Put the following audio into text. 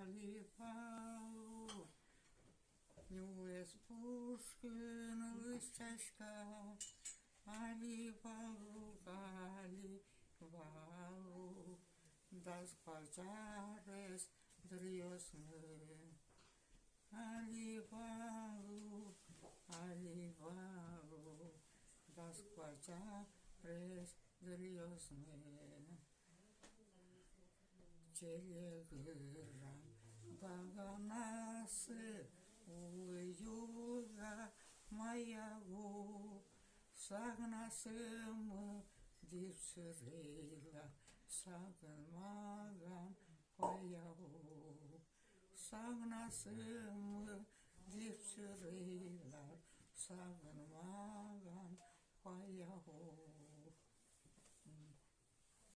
Халифау, Ньюэс Пушкин, Лысчашка, Халифау, Халифау, das Pajares Driosme, Halifau, Halifau, das Pajares Driosme. Çelegram баганасы уюга моего, сагнасымы деп сүрейла сагынмаган қояу, сагнасымы деп сүрейлар сагынмаган қояу.